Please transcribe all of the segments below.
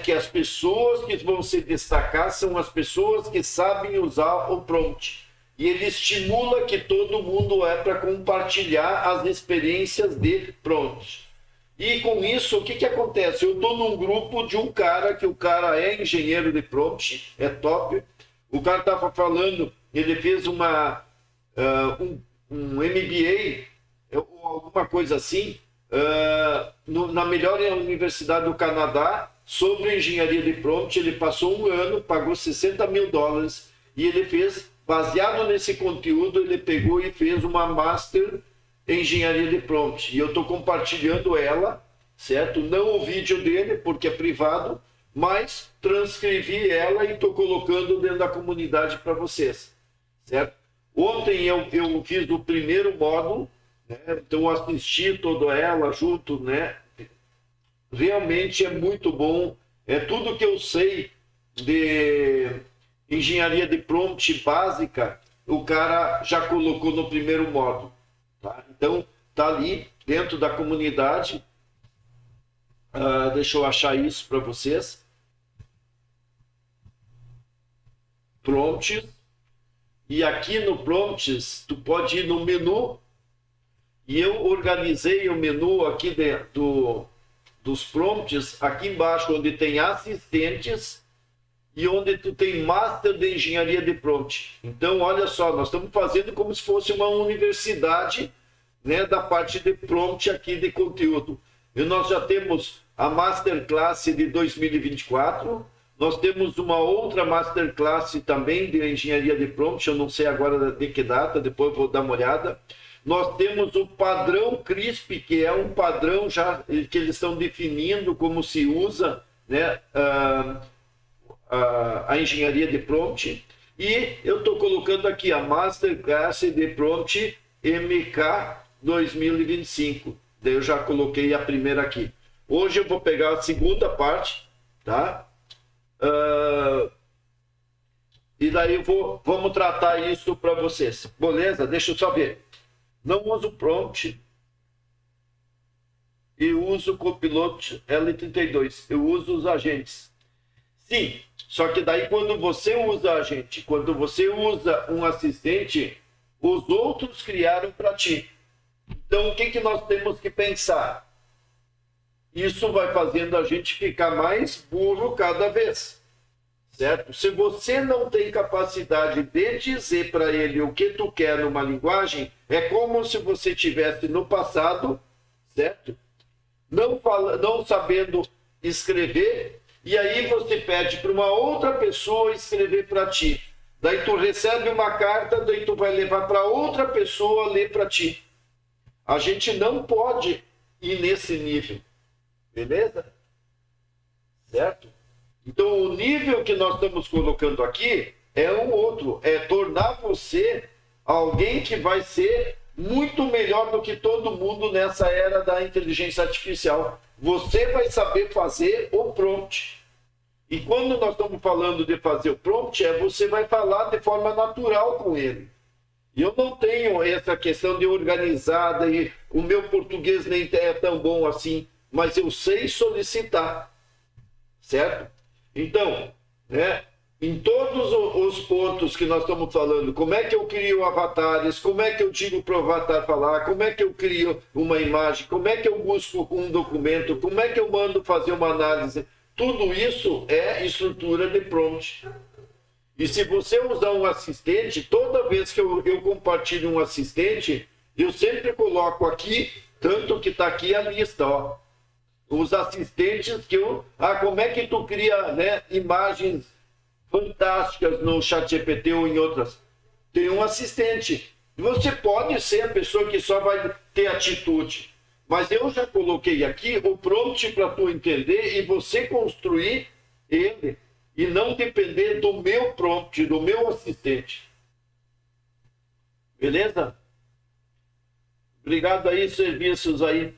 que as pessoas que vão se destacar são as pessoas que sabem usar o prompt. E ele estimula que todo mundo para compartilhar as experiências de prompt. E com isso, o que acontece? Eu estou num grupo de um cara, que o cara é engenheiro de prompt, é top. O cara estava falando, ele fez um MBA, ou alguma coisa assim, na melhor universidade do Canadá, sobre engenharia de prompt. Ele passou um ano, pagou $60 mil, e ele fez, baseado nesse conteúdo, ele pegou e fez uma master em engenharia de prompt. E eu estou compartilhando ela, certo? Não o vídeo dele, porque é privado, mas transcrevi ela e estou colocando dentro da comunidade para vocês, certo? Ontem eu fiz o primeiro módulo, né? Então assisti toda ela junto, né? Realmente é muito bom. É tudo que eu sei de engenharia de prompt básica, o cara já colocou no primeiro módulo. Tá? Então, tá ali dentro da comunidade. Deixa eu achar isso para vocês. Prompts. E aqui no Prompts, tu pode ir no menu. E eu organizei o menu aqui dentro dos prompts, aqui embaixo, onde tem assistentes e onde tu tem Master de Engenharia de Prompt. Então, olha só, nós estamos fazendo como se fosse uma universidade, né, da parte de prompt aqui de conteúdo. E nós já temos a Masterclass de 2024, nós temos uma outra Masterclass também de Engenharia de Prompt, eu não sei agora de que data, depois eu vou dar uma olhada. Nós temos o padrão CRISP, que é um padrão já que eles estão definindo como se usa, né, a engenharia de prompt. E eu estou colocando aqui a Masterclass de Prompt MK 2025. Daí eu já coloquei a primeira aqui. Hoje eu vou pegar a segunda parte, tá? E daí vamos tratar isso para vocês. Beleza? Deixa eu só ver. Não uso prompt e uso Copilot L32. Eu uso os agentes. Sim, só que daí quando você usa agente, quando você usa um assistente, os outros criaram para ti. Então o que nós temos que pensar? Isso vai fazendo a gente ficar mais burro cada vez. Certo? Se você não tem capacidade de dizer para ele o que tu quer numa linguagem, é como se você tivesse no passado, certo? Não sabendo escrever, e aí você pede para uma outra pessoa escrever para ti. Daí tu recebe uma carta, daí tu vai levar para outra pessoa ler para ti. A gente não pode ir nesse nível, beleza? Certo? Então, o nível que nós estamos colocando aqui é um outro. É tornar você alguém que vai ser muito melhor do que todo mundo nessa era da inteligência artificial. Você vai saber fazer o prompt. E quando nós estamos falando de fazer o prompt, você vai falar de forma natural com ele. E eu não tenho essa questão de organizada, e o meu português nem é tão bom assim, mas eu sei solicitar. Certo? Então, né, em todos os pontos que nós estamos falando, como é que eu crio avatares, como é que eu digo para o avatar falar, como é que eu crio uma imagem, como é que eu busco um documento, como é que eu mando fazer uma análise, tudo isso é estrutura de prompt. E se você usar um assistente, toda vez que eu compartilho um assistente, eu sempre coloco aqui, tanto que está aqui a lista, ó. Os assistentes que como é que tu cria, né, imagens fantásticas no ChatGPT ou em outras? Tem um assistente. Você pode ser a pessoa que só vai ter atitude. Mas eu já coloquei aqui o prompt para tu entender e você construir ele. E não depender do meu prompt, do meu assistente. Beleza? Obrigado aí, serviços aí.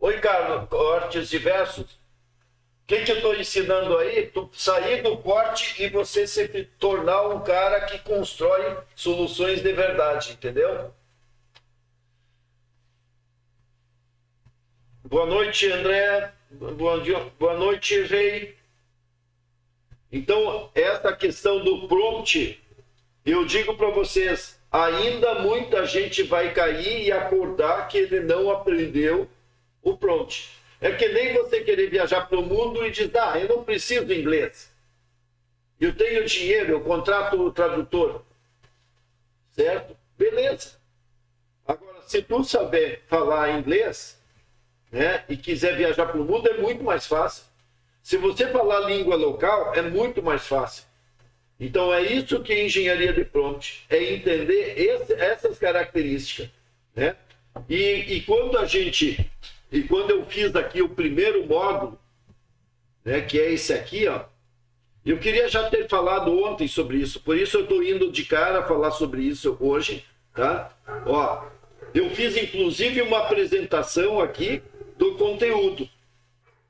Oi, Carlos, cortes diversos. O que eu estou ensinando aí? Tu sair do corte e você se tornar um cara que constrói soluções de verdade, entendeu? Boa noite, André. Boa noite, Rei. Então, essa questão do prompt, eu digo para vocês, ainda muita gente vai cair e acordar que ele não aprendeu o prompt. É que nem você querer viajar para o mundo e dizer, eu não preciso de inglês. Eu tenho dinheiro, eu contrato o tradutor. Certo? Beleza. Agora, se tu saber falar inglês, né, e quiser viajar para o mundo, é muito mais fácil. Se você falar língua local, é muito mais fácil. Então, é isso que é engenharia de prompt, é entender essas características, né? E quando eu fiz aqui o primeiro módulo, né, que é esse aqui, ó, eu queria já ter falado ontem sobre isso, por isso eu estou indo de cara falar sobre isso hoje, tá? Ó, eu fiz inclusive uma apresentação aqui do conteúdo,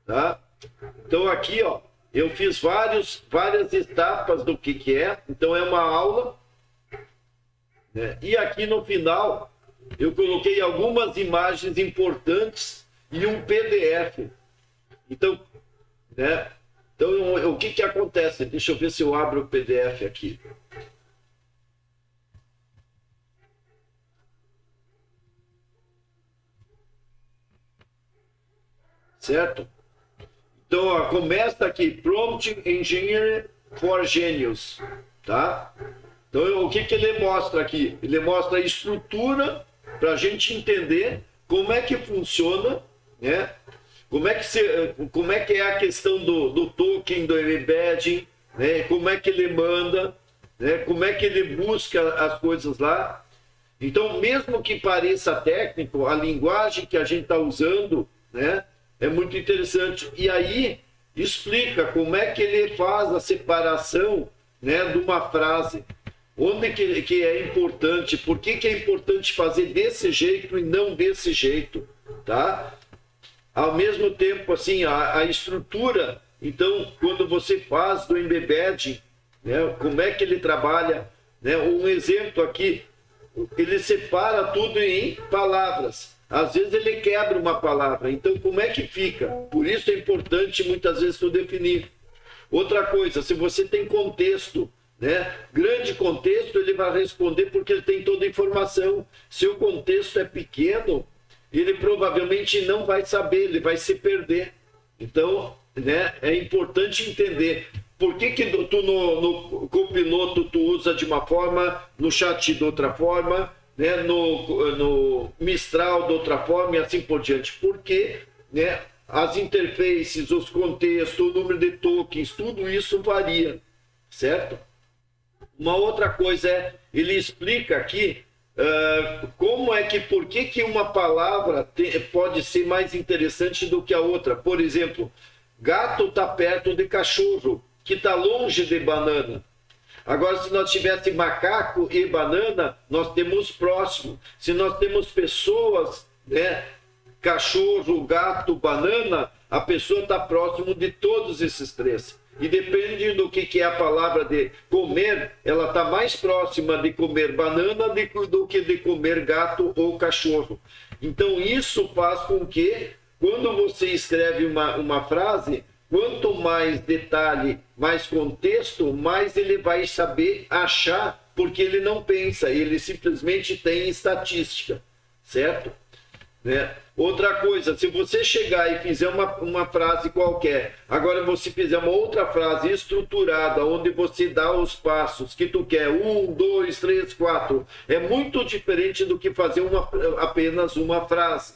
tá? Então aqui, ó, eu fiz várias etapas do que é, então é uma aula, né? E aqui no final eu coloquei algumas imagens importantes e um PDF. Então, né? Então, o que acontece? Deixa eu ver se eu abro o PDF aqui. Certo? Então, ó, começa aqui, Prompt Engineering for Genius, tá? Então, o que ele mostra aqui? Ele mostra a estrutura para a gente entender como é que funciona, né? Como é que é a questão do token, do embedding, né? Como é que ele manda, né? Como é que ele busca as coisas lá. Então, mesmo que pareça técnico, a linguagem que a gente está usando, né, é muito interessante. E aí, explica como é que ele faz a separação, né, de uma frase. Onde que é importante, por que é importante fazer desse jeito e não desse jeito, tá? Ao mesmo tempo, assim, a estrutura, então, quando você faz do embedding, né, como é que ele trabalha, né? Um exemplo aqui, ele separa tudo em palavras. Às vezes ele quebra uma palavra, então como é que fica? Por isso é importante muitas vezes tu definir. Outra coisa, se você tem contexto, né, grande contexto, ele vai responder porque ele tem toda a informação. Se o contexto é pequeno, ele provavelmente não vai saber, ele vai se perder. Então, né, é importante entender por que tu no copiloto tu usa de uma forma, no chat de outra forma, né, no Mistral de outra forma e assim por diante. Porque, né, as interfaces, os contextos, o número de tokens, tudo isso varia, certo? Uma outra coisa é, ele explica aqui como é que, por que uma palavra pode ser mais interessante do que a outra. Por exemplo, gato está perto de cachorro, que está longe de banana. Agora, se nós tivéssemos macaco e banana, nós temos próximo. Se nós temos pessoas, né, cachorro, gato, banana, a pessoa está próximo de todos esses três. E depende do que é a palavra de comer, ela está mais próxima de comer banana do que de comer gato ou cachorro. Então, isso faz com que, quando você escreve uma frase, quanto mais detalhe, mais contexto, mais ele vai saber achar, porque ele não pensa, ele simplesmente tem estatística, certo? Né? Outra coisa, se você chegar e fizer uma frase qualquer, agora você fizer uma outra frase estruturada, onde você dá os passos que tu quer, 1, 2, 3, 4, é muito diferente do que fazer apenas uma frase,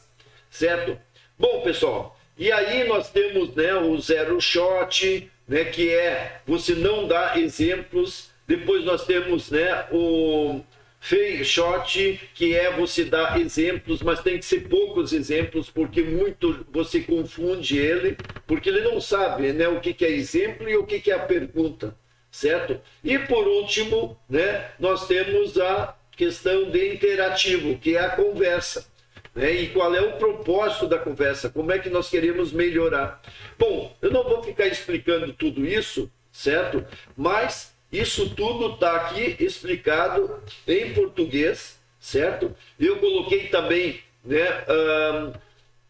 certo? Bom, pessoal, e aí nós temos, né, o zero shot, né, que é você não dá exemplos. Depois nós temos, né, o fake shot, que é você dar exemplos, mas tem que ser poucos exemplos, porque muito você confunde ele, porque ele não sabe, né, o que é exemplo e o que é a pergunta, certo? E por último, né, nós temos a questão de interativo, que é a conversa. Né? E qual é o propósito da conversa? Como é que nós queremos melhorar? Bom, eu não vou ficar explicando tudo isso, certo? Mas isso tudo está aqui explicado em português, certo? Eu coloquei também, né,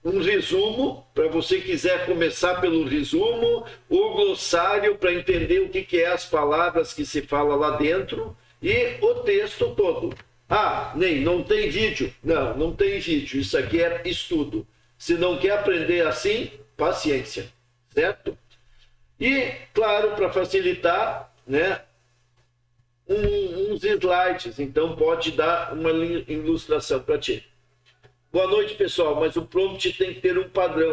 um resumo, para você quiser começar pelo resumo, o glossário para entender o que é as palavras que se fala lá dentro e o texto todo. Ah, Ney, não tem vídeo? Não, não tem vídeo. Isso aqui é estudo. Se não quer aprender assim, paciência, certo? E, claro, para facilitar, né, uns slides. Então, pode dar uma ilustração para ti. Boa noite, pessoal, mas o prompt tem que ter um padrão.